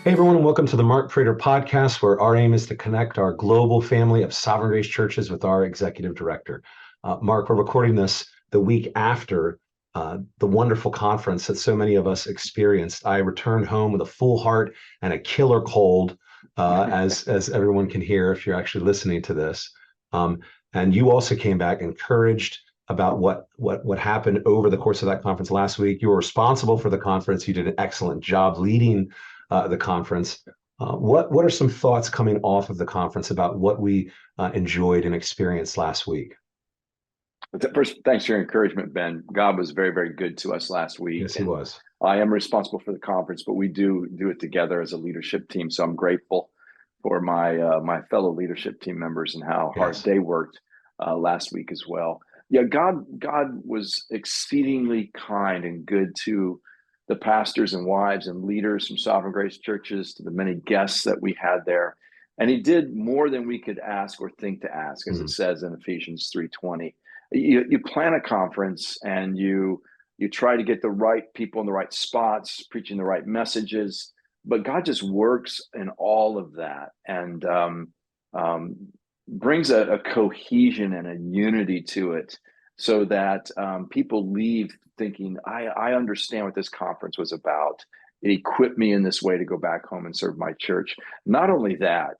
Hey everyone, and welcome to the Mark Prater podcast, where our aim is to connect our global family of Sovereign Grace churches with our executive director. Mark, we're recording this the week after the wonderful conference that so many of us experienced. I returned home with a full heart and a killer cold, as everyone can hear if you're actually listening to this. And you also came back encouraged about what happened over the course of that conference last week. You were responsible for the conference. You did an excellent job leading the conference. What are some thoughts coming off of the conference about what we enjoyed and experienced last week? First, thanks for your encouragement, Ben. God was very, very good to us last week, Yes, he and was. I am responsible for the conference, but we do it together as a leadership team. So I'm grateful for my fellow leadership team members and how hard Yes. they worked last week as well. Yeah, God was exceedingly kind and good to the pastors and wives and leaders from Sovereign Grace churches, to the many guests that we had there, and He did more than we could ask or think to ask, as it Mhm. says in Ephesians 3:20. You plan a conference and you try to get the right people in the right spots, preaching the right messages, but God just works in all of that, and um, brings a cohesion and a unity to it, so that people leave thinking, I understand what this conference was about. It equipped me in this way to go back home and serve my church. Not only that,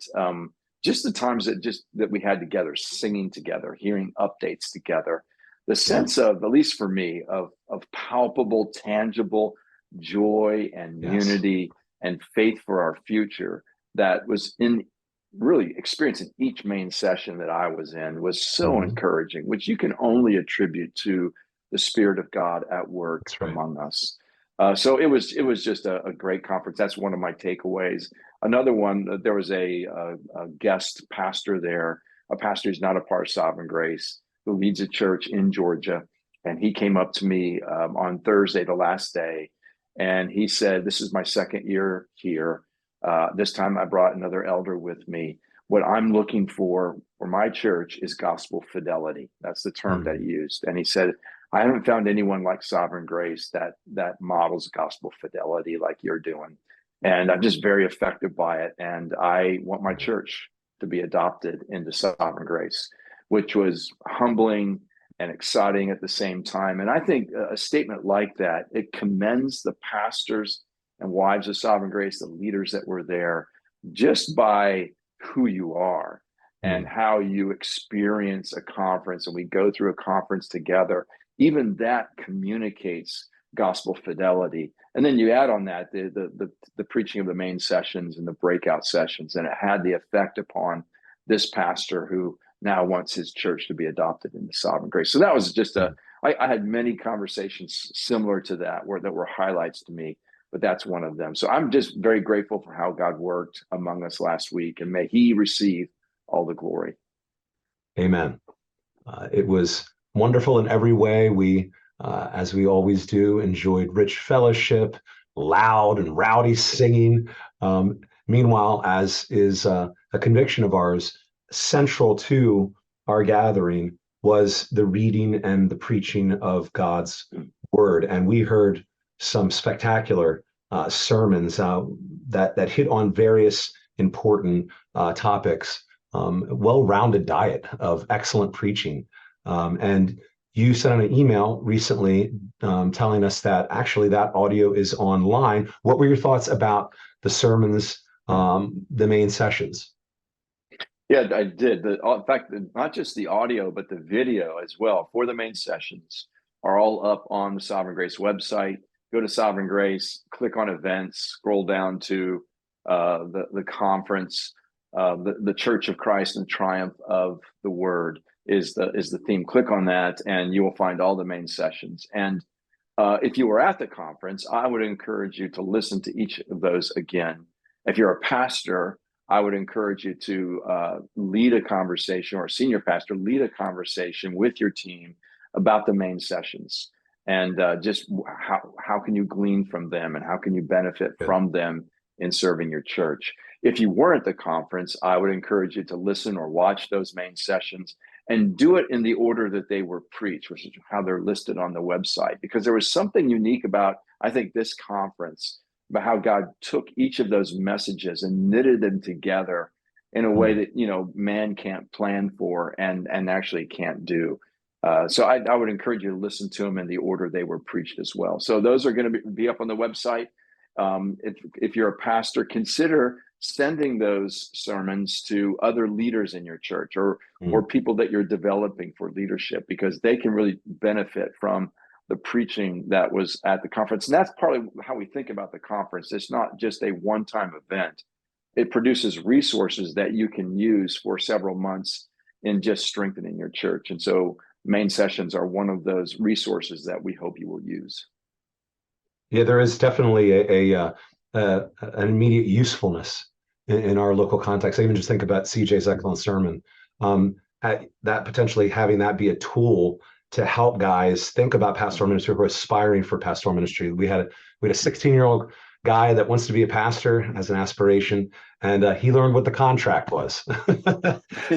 just the times that we had together, singing together, hearing updates together, the Yeah. sense of, at least for me, of palpable, tangible joy and Yes. unity and faith for our future that was in really experienced in each main session that I was in was so Mhm. encouraging, which you can only attribute to the Spirit of God at work That's right. among us. So it was just a great conference. That's one of my takeaways. Another one, there was a guest pastor there, a pastor who's not a part of Sovereign Grace, who leads a church in Georgia. And he came up to me on Thursday, the last day, and he said, "This is my second year here. This time I brought another elder with me. What I'm looking for my church is gospel fidelity." That's the term that Mhm. he used. And he said, "I haven't found anyone like Sovereign Grace that models gospel fidelity like you're doing." And I'm just very affected by it. And I want my church to be adopted into Sovereign Grace, which was humbling and exciting at the same time. And I think a statement like that, it commends the pastors and wives of Sovereign Grace, the leaders that were there, just by who you are and Mhm. how you experience a conference. And we go through a conference together. Even that communicates gospel fidelity. And then you add on that the preaching of the main sessions and the breakout sessions, and it had the effect upon this pastor who now wants his church to be adopted into Sovereign Grace. So that was just Mhm. I had many conversations similar to that that were highlights to me, but that's one of them. So I'm just very grateful for how God worked among us last week, and may He receive all the glory. Amen. It was wonderful in every way. We, as we always do, enjoyed rich fellowship, loud and rowdy singing. Meanwhile, as is a conviction of ours, central to our gathering was the reading and the preaching of God's word. And we heard some spectacular sermons that hit on various important topics. Well-rounded diet of excellent preaching. And you sent an email recently telling us that actually that audio is online. What were your thoughts about the sermons, the main sessions? Yeah, I did. In fact, not just the audio, but the video as well for the main sessions are all up on the Sovereign Grace website. Go to Sovereign Grace, click on events, scroll down to the conference. The Church of Christ and the Triumph of the Word is the theme. Click on that, and you will find all the main sessions. And if you were at the conference, I would encourage you to listen to each of those again. If you're a pastor, I would encourage you to lead a conversation, or a senior pastor, lead a conversation with your team about the main sessions, and just how can you glean from them, and how can you benefit Good. from them in serving your church. If you weren't at the conference, I would encourage you to listen or watch those main sessions and do it in the order that they were preached, which is how they're listed on the website, because there was something unique about, I think, this conference about how God took each of those messages and knitted them together in a way that, man can't plan for and actually can't do. So I would encourage you to listen to them in the order they were preached as well. So those are going to be up on the website. If you're a pastor, consider sending those sermons to other leaders in your church or people that you're developing for leadership, because they can really benefit from the preaching that was at the conference. And that's partly how we think about the conference. It's not just a one-time event. It produces resources that you can use for several months in just strengthening your church. And so main sessions are one of those resources that we hope you will use. Yeah, there is definitely an immediate usefulness in our local context. I even just think about CJ's excellent sermon. That potentially having that be a tool to help guys think about pastoral ministry who are aspiring for pastoral ministry. We had a 16-year-old guy that wants to be a pastor as an aspiration, and he learned what the contract was.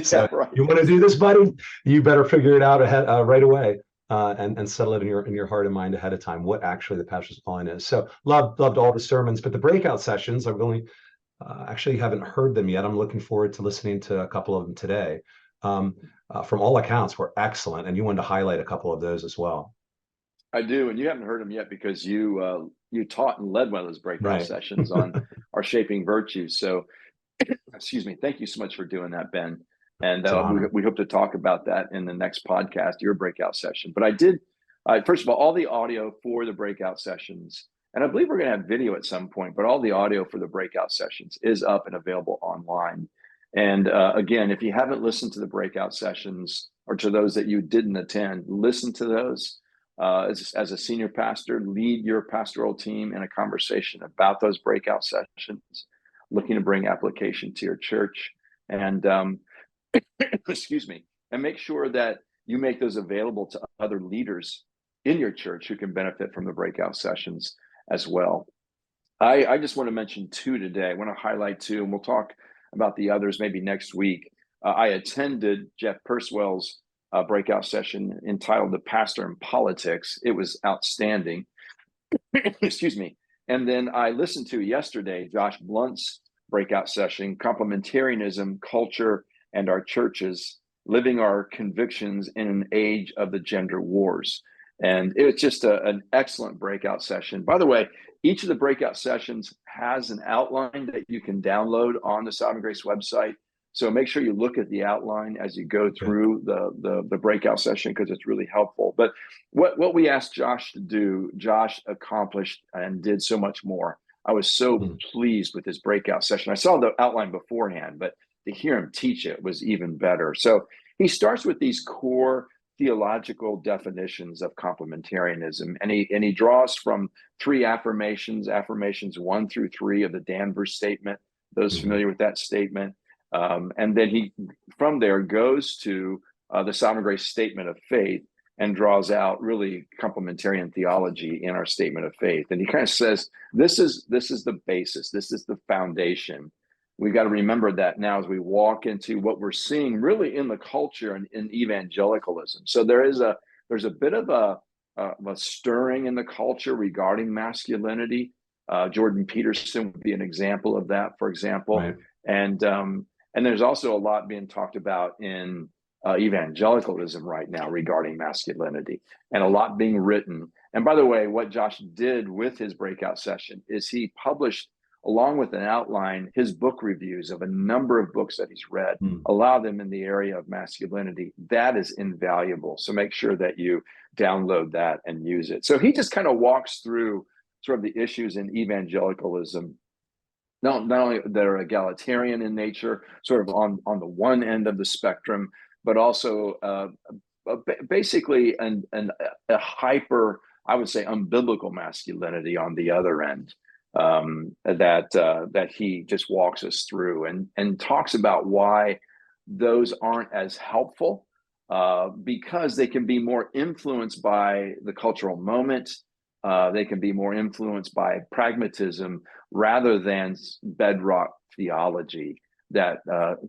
So right. You want to do this, buddy? You better figure it out ahead right away. And settle it in your heart and mind ahead of time, what actually the pastor's calling is. So loved all the sermons, but the breakout sessions, I've only actually haven't heard them yet. I'm looking forward to listening to a couple of them today. From all accounts, were excellent, and you wanted to highlight a couple of those as well. I do, and you haven't heard them yet because you taught and led one of those breakout sessions on our shaping virtues. So, excuse me, thank you so much for doing that, Ben. And we hope to talk about that in the next podcast, your breakout session. But I did, first of all the audio for the breakout sessions, and I believe we're going to have video at some point, but all the audio for the breakout sessions is up and available online. And again, if you haven't listened to the breakout sessions, or to those that you didn't attend, listen to those. As a senior pastor, lead your pastoral team in a conversation about those breakout sessions, looking to bring application to your church. And excuse me, and make sure that you make those available to other leaders in your church who can benefit from the breakout sessions as well. I just want to mention two today. I want to highlight two, and we'll talk about the others maybe next week. I attended Jeff Purswell's breakout session entitled "The Pastor in Politics." It was outstanding. Excuse me. And then I listened to yesterday Josh Blunt's breakout session, "Complementarianism, Culture, and Our Churches, Living Our Convictions in an Age of the Gender Wars." And it was just an excellent breakout session. By the way, each of the breakout sessions has an outline that you can download on the Sovereign Grace website. So make sure you look at the outline as you go through the breakout session, because it's really helpful. But what we asked Josh to do, Josh accomplished and did so much more. I was so pleased with his breakout session. I saw the outline beforehand, but to hear him teach it was even better. So he starts with these core theological definitions of complementarianism, and he draws from three affirmations 1 through 3 of the Danvers Statement, those familiar with that statement. And then he, from there, goes to the Sovereign Grace Statement of Faith and draws out really complementarian theology in our Statement of Faith. And he kind of says, this is the basis, this is the foundation. We've got to remember that now as we walk into what we're seeing really in the culture and in evangelicalism. So there's a bit of a stirring in the culture regarding masculinity. Jordan Peterson would be an example of that, for example. Right. And there's also a lot being talked about in evangelicalism right now regarding masculinity, and a lot being written. And by the way, what Josh did with his breakout session is he published, along with an outline, his book reviews of a number of books that he's read, allow them in the area of masculinity. That is invaluable. So make sure that you download that and use it. So he just kind of walks through sort of the issues in evangelicalism, not only that are egalitarian in nature, sort of on the one end of the spectrum, but also basically a hyper, I would say, unbiblical masculinity on the other end. That he just walks us through and talks about why those aren't as helpful, because they can be more influenced by the cultural moment. They can be more influenced by pragmatism rather than bedrock theology that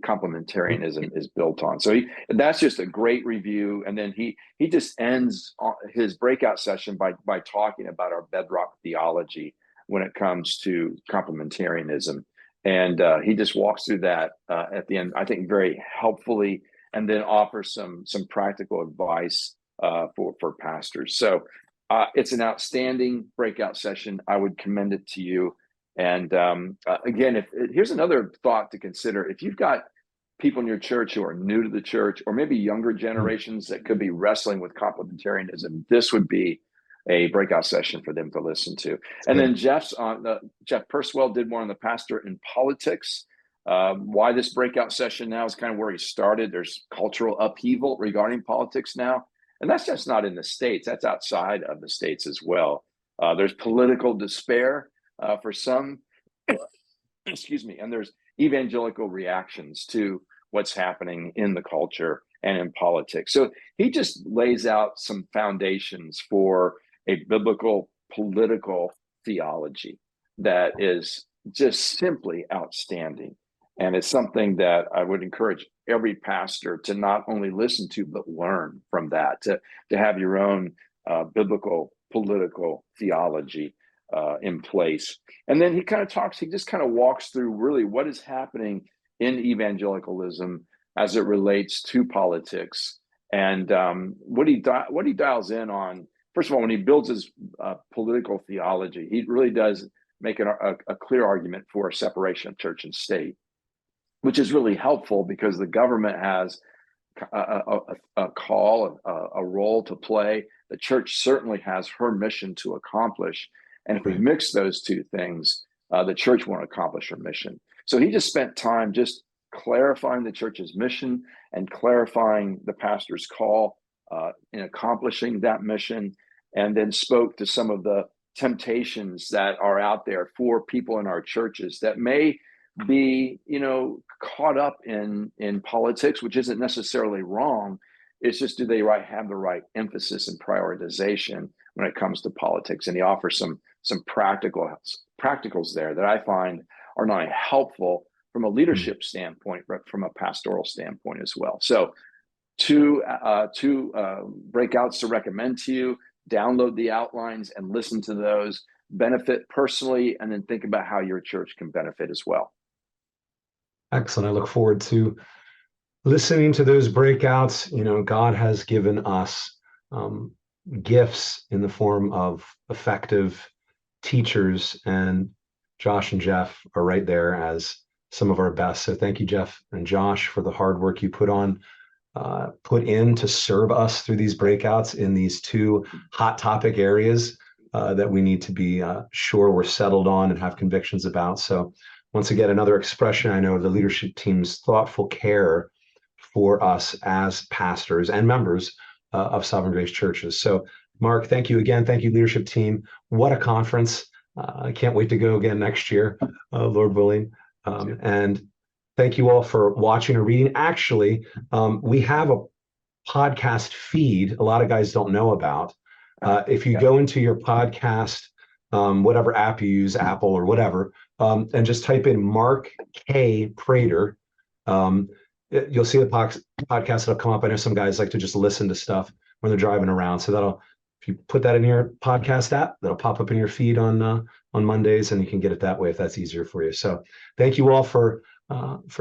complementarianism is built on. So that's just a great review. And then he just ends his breakout session by talking about our bedrock theology, when it comes to complementarianism. And he just walks through that at the end, I think, very helpfully, and then offers some practical advice for pastors. So it's an outstanding breakout session. I would commend it to you. And again, here's another thought to consider. If you've got people in your church who are new to the church, or maybe younger generations that could be wrestling with complementarianism, this would be a breakout session for them to listen to. And then Jeff Purswell did one on the pastor in politics. Why this breakout session now is kind of where he started. There's cultural upheaval regarding politics now. And that's just not in the States. That's outside of the States as well. There's political despair for some, excuse me, and there's evangelical reactions to what's happening in the culture and in politics. So he just lays out some foundations for a biblical political theology that is just simply outstanding. And it's something that I would encourage every pastor to not only listen to, but learn from that, to have your own biblical political theology in place. And then he just kind of walks through really what is happening in evangelicalism as it relates to politics. And what he dials in on, first of all, when he builds his political theology, he really does make a clear argument for a separation of church and state, which is really helpful because the government has a call, a role to play. The church certainly has her mission to accomplish. And if we mix those two things, the church won't accomplish her mission. So he just spent time just clarifying the church's mission and clarifying the pastor's call in accomplishing that mission, and then spoke to some of the temptations that are out there for people in our churches that may be, caught up in politics, which isn't necessarily wrong. It's just, do they have the right emphasis and prioritization when it comes to politics? And he offers some practicals there that I find are not only helpful from a leadership standpoint, but from a pastoral standpoint as well. So two breakouts to recommend to you. Download the outlines and listen to those, benefit personally, and then think about how your church can benefit as well. Excellent. I look forward to listening to those breakouts. God has given us gifts in the form of effective teachers, and Josh and Jeff are right there as some of our best. So thank you, Jeff and Josh, for the hard work you put in to serve us through these breakouts in these two hot topic areas that we need to be sure we're settled on and have convictions about. So once again, another expression, I know, of the leadership team's thoughtful care for us as pastors and members of Sovereign Grace churches. So Mark, thank you again. Thank you, leadership team. What a conference. I can't wait to go again next year, Lord willing. And thank you all for watching or reading. Actually, we have a podcast feed a lot of guys don't know about. If you go into your podcast, whatever app you use, Apple or whatever, and just type in Mark K. Prater, you'll see the podcast that'll come up. I know some guys like to just listen to stuff when they're driving around. So if you put that in your podcast app, that'll pop up in your feed on Mondays, and you can get it that way if that's easier for you. So thank you all for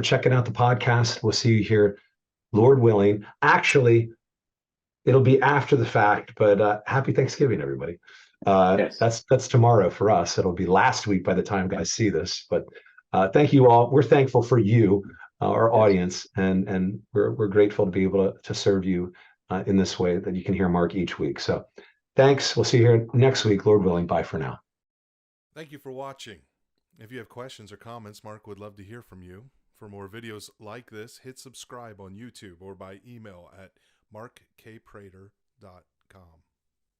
checking out the podcast. We'll see you here, Lord willing. Actually, it'll be after the fact, but happy Thanksgiving, everybody. Yes. That's tomorrow for us. It'll be last week by the time guys see this. But thank you all. We're thankful for you, our audience, and we're grateful to be able to serve you in this way that you can hear Mark each week. So thanks. We'll see you here next week, Lord willing. Bye for now. Thank you for watching. If you have questions or comments, Mark would love to hear from you. For more videos like this, hit subscribe on YouTube or by email at markkprater.com.